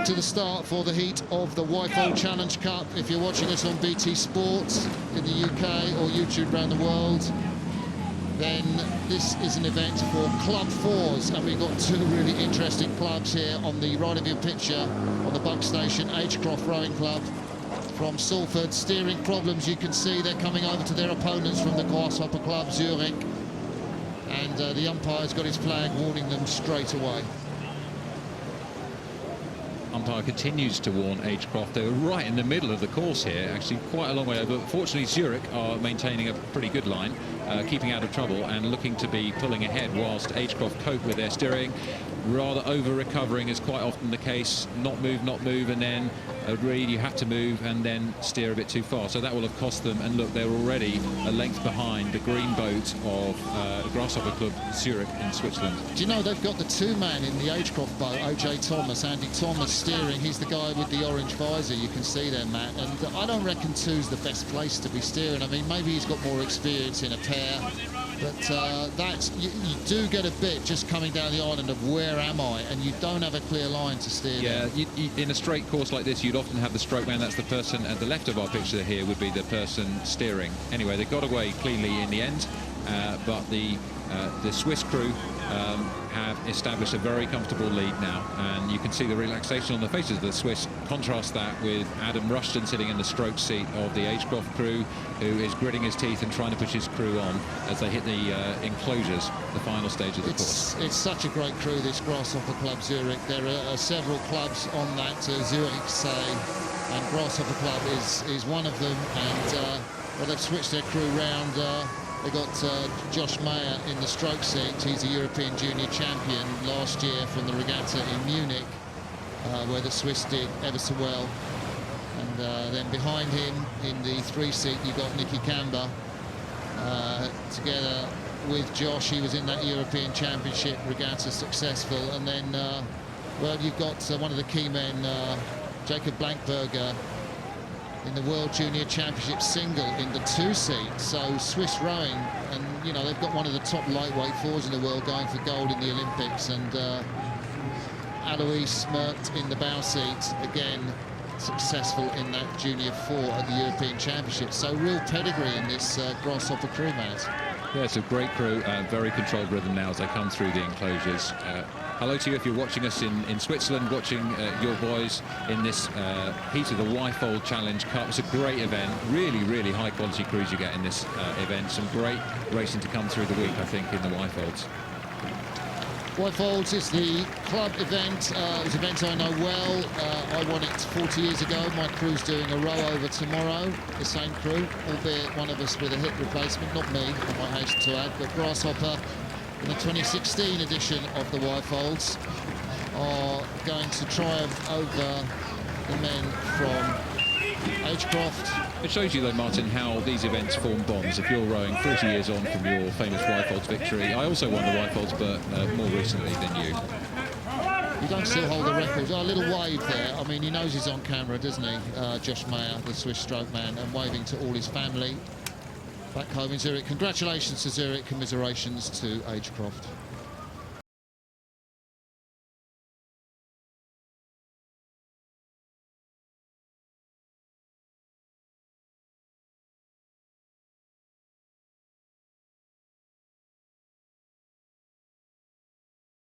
back to the start for the heat of the Wyfold Challenge Cup. If you're watching us on BT Sports in the UK or YouTube around the world, then this is an event for Club 4s, and we've got two really interesting clubs here on the right of your picture on the Buck Station. Agecroft Rowing Club from Salford. Steering problems, you can see they're coming over to their opponents from the Grasshopper-Club, Zürich, and the umpire's got his flag warning them straight away. Umpire continues to warn Agecroft. They were right in the middle of the course here, actually quite a long way over. Fortunately, Zürich are maintaining a pretty good line, keeping out of trouble and looking to be pulling ahead, whilst Agecroft cope with their steering. Rather over-recovering is quite often the case. Not move, and then agreed you have to move and then steer a bit too far. So that will have cost them. And look, they're already a length behind the green boat of Grasshopper-Club Zürich in Switzerland. Do you know they've got the two-man in the Agecroft boat, OJ Thomas, Andy Thomas steering. He's the guy with the orange visor, you can see there, Matt. And I don't reckon two's the best place to be steering. I mean, maybe he's got more experience in a pair, but that's you do get a bit just coming down the island of where am I, and you don't have a clear line to steer. Yeah, in a straight course like this, you'd often have the stroke man. That's the person at the left of our picture here would be the person steering. Anyway, they got away cleanly in the end, but the Swiss crew have established a very comfortable lead now, and you can see the relaxation on the faces of the Swiss. Contrast that with Adam Rushton sitting in the stroke seat of the Agecroft crew, who is gritting his teeth and trying to push his crew on as they hit the enclosures, the final stage of the course. It's such a great crew, this Grasshopper-Club Zürich. There are several clubs on that, Zürich say, and Grasshopper-Club is one of them, and well, they've switched their crew round. They got Josh Mayer in the stroke seat. He's a European junior champion last year from the regatta in Munich, where the Swiss did ever so well. And then behind him in the three seat, you've got Nicky Camber together with Josh. He was in that European Championship regatta, successful. And then, well, you've got one of the key men, Jacob Blankberger, in the World Junior Championship single in the two seat. So Swiss rowing, and you know, they've got one of the top lightweight fours in the world going for gold in the Olympics, and Alois Mert in the bow seat, again successful in that junior four at the European Championship. So real pedigree in this Grasshopper crew, Matt. Yeah, it's a great crew, very controlled rhythm now as they come through the enclosures. Hello to you if you're watching us in Switzerland, watching your boys in this heat of the Wyfold Challenge Cup. It's a great event, really high quality crews you get in this event. Some great racing to come through the week, I think, in the Wyfolds. Wyfolds is the club event. It's an event I know well. I won it 40 years ago. My crew's doing a row over tomorrow, the same crew, albeit one of us with a hip replacement, not me, I might hasten to add, but Grasshopper in the 2016 edition of the Wyfolds are going to triumph over the men from Agecroft. It shows you, though, Martin, how these events form bonds. If you're rowing 40 years on from your famous Wyfolds victory, I also won the Wyfolds, but more recently than you. You don't still hold the record. Oh, a little wave there. I mean, he knows he's on camera, doesn't he? Josh Mayer, the Swiss stroke man, and waving to all his family back home in Zurich. Congratulations to Zurich, commiserations to Agecroft.